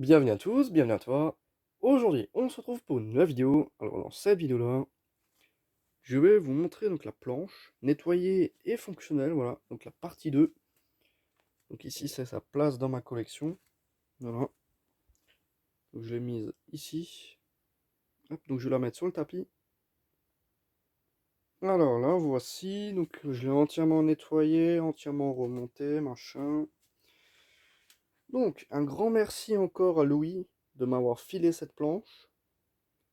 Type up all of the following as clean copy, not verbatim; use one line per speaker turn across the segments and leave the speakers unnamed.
Bienvenue à tous, bienvenue à toi. Aujourd'hui, on se retrouve pour une nouvelle vidéo. Alors dans cette vidéo-là, je vais vous montrer donc la planche nettoyée et fonctionnelle, voilà, donc la partie 2. Donc ici, c'est sa place dans ma collection. Voilà. Donc je l'ai mise ici. Hop, donc je vais la mettre sur le tapis. Alors là, voici, donc je l'ai entièrement nettoyé, entièrement remonté, machin. Donc, un grand merci encore à Louis de m'avoir filé cette planche.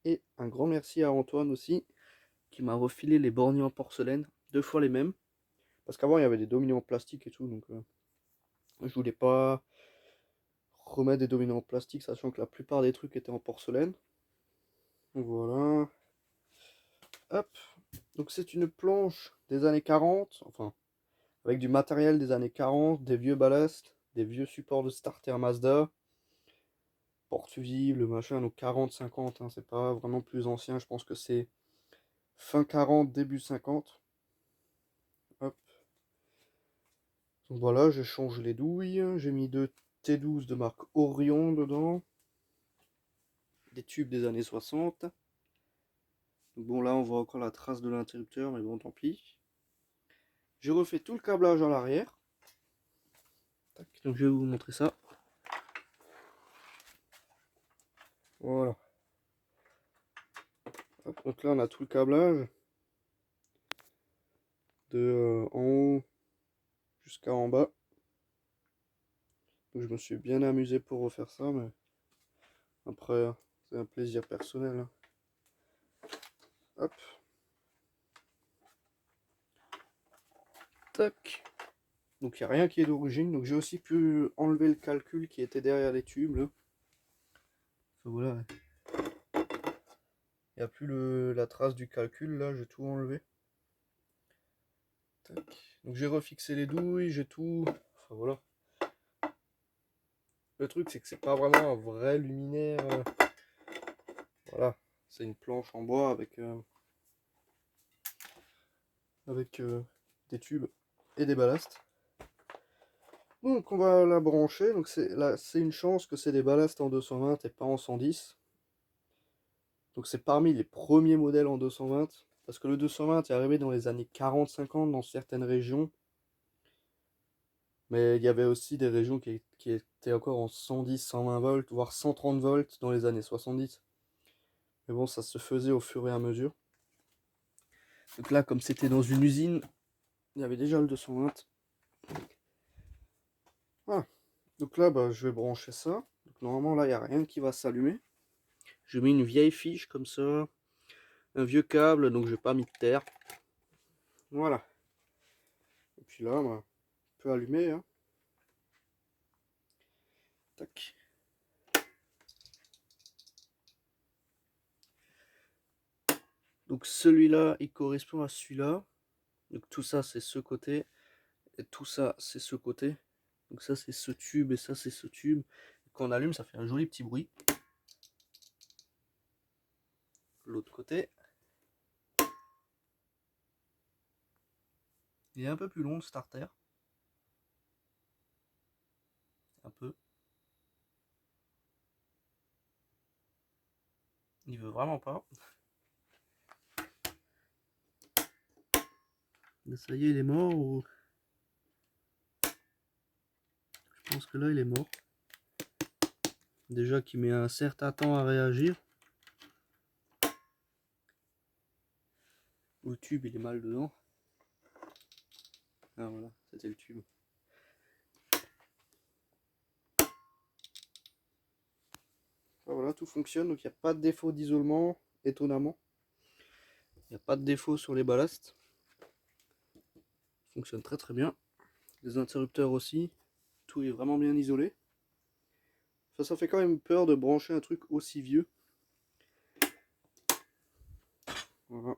Et un grand merci à Antoine aussi, qui m'a refilé les borgnes en porcelaine, 2 fois les mêmes. Parce qu'avant, il y avait des dominants en plastique et tout, donc je voulais pas remettre des dominants en plastique, sachant que la plupart des trucs étaient en porcelaine. Donc voilà. Hop. Donc c'est une planche des années 40, enfin, avec du matériel des années 40, des vieux ballasts, des vieux supports de starter Mazda, porte-fusible, machin, donc 40-50, hein, c'est pas vraiment plus ancien, je pense que c'est fin 40, début 50. Hop. Donc voilà, je change les douilles, j'ai mis 2 T12 de marque Orion dedans, des tubes des années 60. Donc bon, là on voit encore la trace de l'interrupteur, mais bon, tant pis. Je refais tout le câblage à l'arrière. Donc je vais vous montrer ça. Voilà. Hop, donc là on a tout le câblage de en haut jusqu'à en bas. Donc je me suis bien amusé pour refaire ça, mais après c'est un plaisir personnel, hein. Hop. Tac. Donc il n'y a rien qui est d'origine. Donc j'ai aussi pu enlever le calcul qui était derrière les tubes là. Enfin, voilà. Il n'y a plus la trace du calcul là, j'ai tout enlevé. Tac. Donc j'ai refixé les douilles, j'ai tout. Enfin voilà. Le truc c'est que c'est pas vraiment un vrai luminaire. Voilà. C'est une planche en bois avec des tubes et des ballasts. Donc on va la brancher. Donc c'est une chance que c'est des ballasts en 220 et pas en 110. Donc c'est parmi les premiers modèles en 220. Parce que le 220 est arrivé dans les années 40-50 dans certaines régions. Mais il y avait aussi des régions qui étaient encore en 110, 120 volts, voire 130 volts dans les années 70. Mais bon, ça se faisait au fur et à mesure. Donc là, comme c'était dans une usine, il y avait déjà le 220. Voilà. Donc là, bah, je vais brancher ça. Donc normalement, là, il n'y a rien qui va s'allumer. Je mets une vieille fiche comme ça. Un vieux câble, donc j'ai pas mis de terre. Voilà. Et puis là, bah, on peut allumer, hein. Tac. Donc celui-là, il correspond à celui-là. Donc tout ça, c'est ce côté. Et tout ça, c'est ce côté. Donc ça, c'est ce tube et ça, c'est ce tube. Quand on allume, ça fait un joli petit bruit. L'autre côté. Il est un peu plus long, le starter. Un peu. Il veut vraiment pas. Mais ça y est, il est mort ou... Je pense que là, il est mort. Déjà qu'il met un certain temps à réagir. Le tube, il est mal dedans. Ah voilà, c'était le tube. Ah, voilà, tout fonctionne, donc il n'y a pas de défaut d'isolement, étonnamment. Il n'y a pas de défaut sur les ballasts. Ça fonctionne très très bien. Les interrupteurs aussi. Tout est vraiment bien isolé. Enfin, ça fait quand même peur de brancher un truc aussi vieux. Voilà.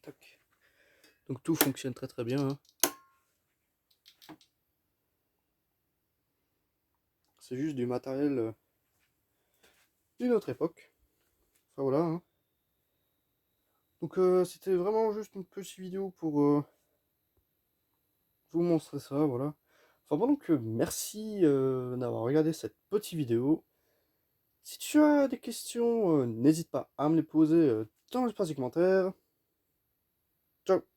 Tac. Donc tout fonctionne très très bien, hein. C'est juste du matériel d'une autre époque. Enfin voilà, hein. Donc c'était vraiment juste une petite vidéo pour vous montrer ça, voilà. Enfin bon, donc merci d'avoir regardé cette petite vidéo. Si tu as des questions, n'hésite pas à me les poser dans l'espace des commentaires. Ciao!